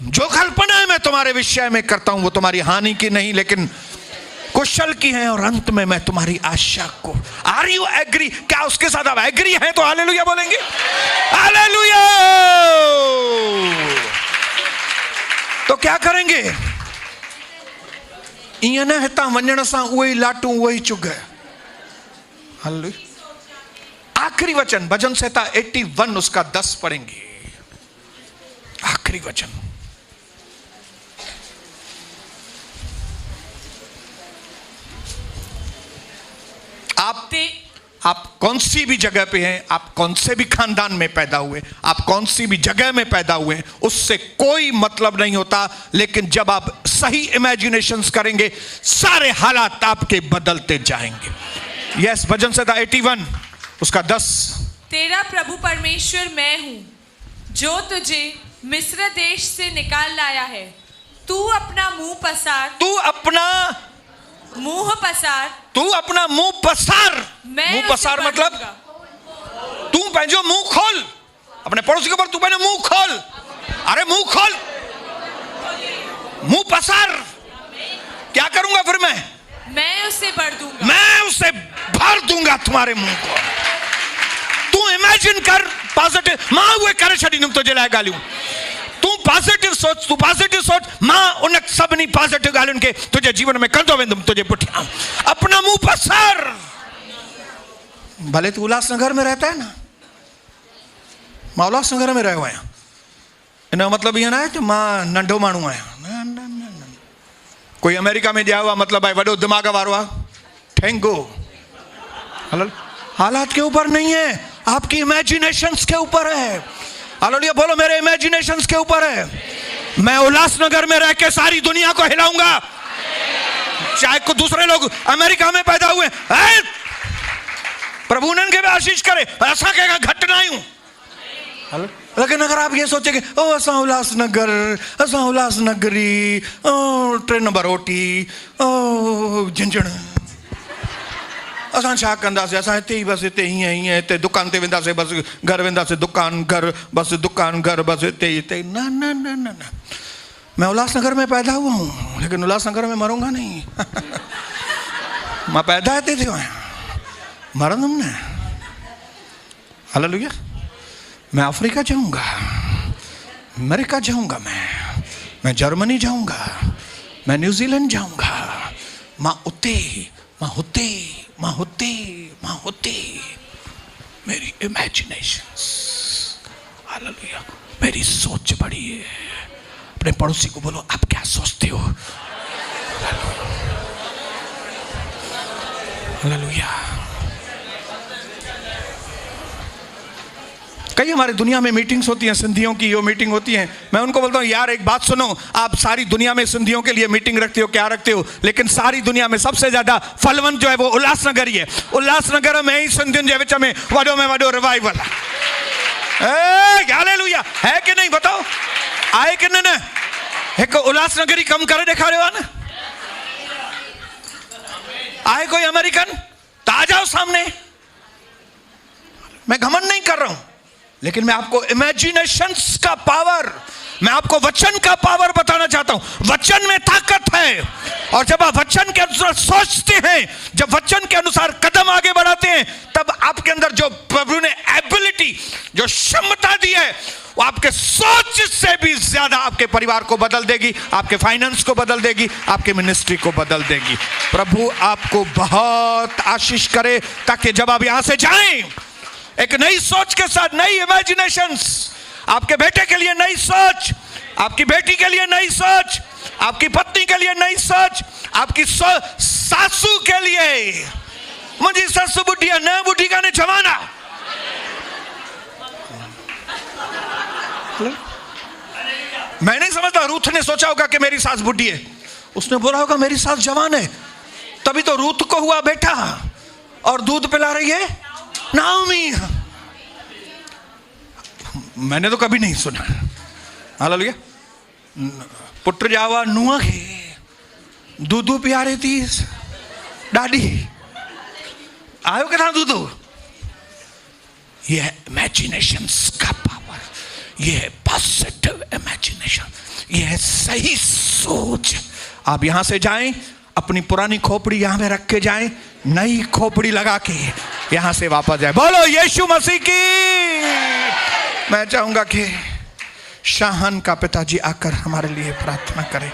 Speaker 1: जो कल्पना मैं तुम्हारे विषय में करता हूं वो तुम्हारी हानि की नहीं लेकिन कुशल की है, और अंत में मैं तुम्हारी आशा को। Are you agree? क्या उसके साथ आप एग्री हैं तो हालेलुया बोलेंगे। हालेलुया। तो क्या करेंगे? इन हितां वञण सां उहे लाटू उहे चुग। हालेलुया। आखिरी वचन भजन संहिता 81 उसका 10 पढ़ेंगे। आखिरी वचन। आप कौन सी भी जगह पे हैं, आप कौन से भी खानदान में पैदा हुए, आप कौन सी भी जगह में पैदा हुए, उससे कोई मतलब नहीं होता। लेकिन जब आप सही इमेजिनेशंस करेंगे सारे हालात आपके बदलते जाएंगे। यस, भजन संहिता 81 उसका 10।
Speaker 2: तेरा प्रभु परमेश्वर मैं हूं जो तुझे मिस्र देश से निकाल लाया है। तू अपना मुंह पसार।
Speaker 1: तू अपना मुंह पसार। मुंह पसार मतलब तू पहजो मुंह खोल। अपने पड़ोसी के ऊपर तू पहले मुंह खोल। अरे मुंह खोल, मुंह पसार। क्या करूंगा फिर मैं
Speaker 2: उसे भर दूंगा।
Speaker 1: मैं उसे भर दूंगा तुम्हारे मुंह को। तू इमेजिन कर पॉजिटिव। मां उहे करे छॾींदुमि तुंहिंजे लाइ ॻाल्हियूं। तू पॉजिटिव सोच। मां उन सभिनी पॉजिटिव ॻाल्हियुनि खे तुंहिंजे जीवन में कंदो वेंदुमि तुंहिंजे पुठियां। अपना मुंह पसार। भले तू उल्लासनगर में रहता है ना, मां उल्लासनगर में रहियो आहियां, इन जो मतिलबु इहो न आहे त मां नंढो माण्हू आहियां। न। कोई अमेरिका में ॼायो आहे मतलब भाई वॾो दिमाग वारो आहे। ठेंगो। हालात के ऊपर नहीं है, आपकी इमेजिनेशंस के ऊपर है। हालेलुया बोलो, मेरे इमेजिनेशंस के ऊपर है। मैं उल्लासनगर में रह के सारी दुनिया को हिलाऊंगा। चाहे को दूसरे लोग अमेरिका में पैदा हुए, प्रभु उन्हनि खे भी आशीष करे, पर असां कंहिंखां घटि न आहियूं। लेकिन अगर आप ये सोचेंगे ओ असां उल्हासनगर, असां उल्हासनगरी, ओ ट्रेन नंबर ओटी, ओ झंझण, असां छा कंदासीं, असां हिते ई बसि हिते हीअं हीअं हिते दुकान ते वेंदासीं बसि, घर वेंदासीं दुकान घर बसि, दुकान घर बसि, हिते हिते। न न न न न, मैं उल्हासनगर में पैदा हुआ हूँ लेकिन उल्हासनगर में मरूंगा नहीं। मैं पैदा हिते थियो आहियां, मरंदुमि न। हालेलुया। मैं अफ्रीका जाऊंगा, अमेरिका जाऊंगा, मैं जर्मनी जाऊंगा, मैं न्यूजीलैंड जाऊंगा, मां उते, मां हुते, मां हुते, मां हुते। मेरी इमेजिनेशंस, हालेलुया, मेरी सोच बड़ी है। अपने पड़ोसी को बोलो आप क्या सोचते हो? हालेलुया। कई हमारी दुनिया में मीटिंग्स होती हैं, सिंधियों की यो मीटिंग होती है। मैं उनको बोलता हूँ यार एक बात सुनो, आप सारी दुनिया में सिंधियों के लिए मीटिंग रखते हो, क्या रखते हो, लेकिन सारी दुनिया में सबसे ज्यादा फलवंत जो है वो उल्हासनगर ही है। उल्हासनगर में ही सिंधियुनि जे विच में वॾो रिवाइवल है। हालेलुया। है कि नहीं बताओ, आहे कि न? एक उल्हासनगरी कम करे ॾेखारियो आहे न। आए कोई अमेरिकन तो आ जाओ सामने। मैं घमंड नहीं कर रहा हूं, लेकिन मैं आपको इमेजिनेशंस का पावर, मैं आपको वचन का पावर बताना चाहता हूं। वचन में ताकत है, और जब आप वचन के अनुसार सोचते हैं, जब वचन के अनुसार कदम आगे बढ़ाते हैं, तब आपके अंदर जो प्रभु ने एबिलिटी, जो क्षमता दी है, वो आपके सोच से भी ज्यादा आपके परिवार को बदल देगी, आपके फाइनेंस को बदल देगी, आपके मिनिस्ट्री को बदल देगी। प्रभु आपको बहुत आशीष करे, ताकि जब आप यहां से जाएं एक नई सोच के साथ, नई इमेजिनेशंस, आपके बेटे के लिए नई सोच, आपकी बेटी के लिए नई सोच, आपकी पत्नी के लिए नई सोच, आपकी सासू के लिए। मुझे सासू बुढ़ी है, न बुढ़ी का ने जमाना। मैं नहीं समझता रूथ ने सोचा होगा कि मेरी सास बुढ़ी है, उसने बोला होगा मेरी सास जवान है, तभी तो रूथ को हुआ बेटा और दूध पिला रही है नाओमी। मैंने तो कभी नहीं सुना। हालेलुया। पुत्र जावा नुआ के दूधू पियारे थी डाडी, आयो किथा दूधू। ये इमेजिनेशंस का पावर, ये है पॉजिटिव इमेजिनेशन, ये है सही सोच। आप यहां से जाएं, अपनी पुरानी खोपड़ी यहां में रख के जाएं, नई खोपड़ी लगा के यहां से वापस जाए। बोलो यीशु मसीह की। मैं चाहूंगा कि शाहन का पिताजी आकर हमारे लिए प्रार्थना करें।